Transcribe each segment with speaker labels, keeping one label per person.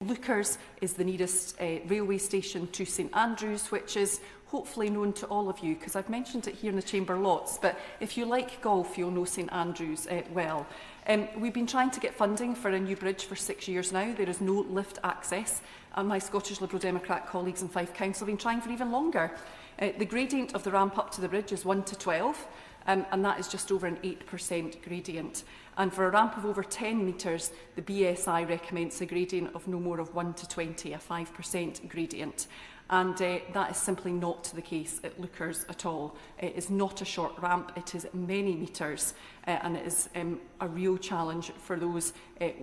Speaker 1: Leuchars is the nearest railway station to St Andrews, which is hopefully known to all of you, because I've mentioned it here in the Chamber lots, but if you like golf, you'll know St Andrews well. We've been trying to get funding for a new bridge for 6 years now. There is no lift access, and my Scottish Liberal Democrat colleagues in Fife Council have been trying for even longer. The gradient of the ramp up to the bridge is 1 to 12, and that is just over an 8% gradient. And for a ramp of over 10 metres, the BSI recommends a gradient of no more of 1 to 20, a 5% gradient. And that is simply not the case at Leuchars at all. It is not a short ramp, it is many metres, and it is a real challenge for those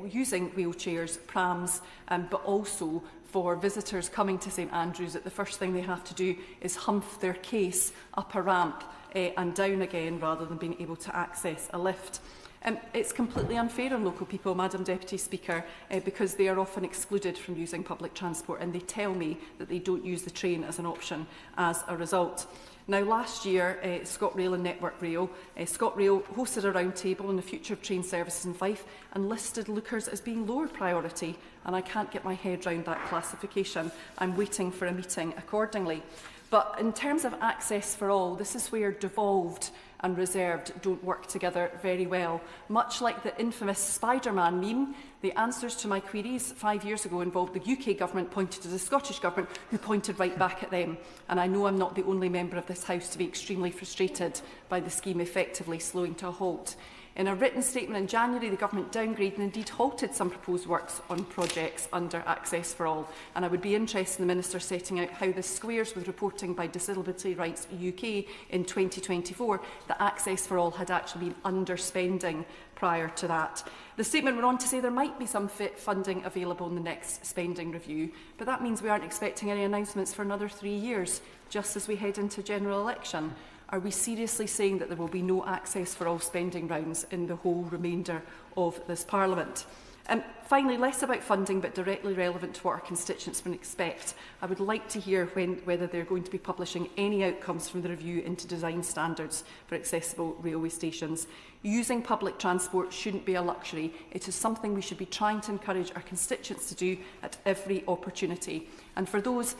Speaker 1: using wheelchairs, prams, but also for visitors coming to St Andrews, that the first thing they have to do is humph their case up a ramp and down again, rather than being able to access a lift. It's completely unfair on local people, Madam Deputy Speaker, because they are often excluded from using public transport, and they tell me that they don't use the train as an option as a result. Now, last year, ScotRail and Network Rail, ScotRail hosted a roundtable on the future of train services in Fife and listed Leuchars as being lower priority, and I can't get my head round that classification. I'm waiting for a meeting accordingly. But in terms of access for all, this is where devolved and reserved don't work together very well. Much like the infamous Spider-Man meme, the answers to my queries 5 years ago involved the UK Government pointed to the Scottish Government, who pointed right back at them. And I know I'm not the only member of this House to be extremely frustrated by the scheme effectively slowing to a halt. In a written statement in January, the Government downgraded and indeed halted some proposed works on projects under Access for All. And I would be interested in the Minister setting out how this squares with reporting by Disability Rights UK in 2024 that Access for All had actually been underspending prior to that. The statement went on to say there might be some fit funding available in the next spending review, but that means we aren't expecting any announcements for another 3 years, just as we head into general election. Are we seriously saying that there will be no access for all spending rounds in the whole remainder of this Parliament? Finally, less about funding but directly relevant to what our constituents would expect. I would like to hear whether they're going to be publishing any outcomes from the review into design standards for accessible railway stations. Using public transport shouldn't be a luxury. It is something we should be trying to encourage our constituents to do at every opportunity. And for those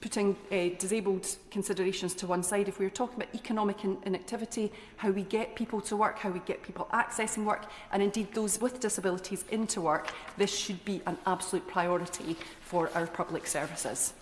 Speaker 1: putting disabled considerations to one side, if we are talking about economic inactivity, how we get people to work, how we get people accessing work, and indeed those with disabilities into work, this should be an absolute priority for our public services.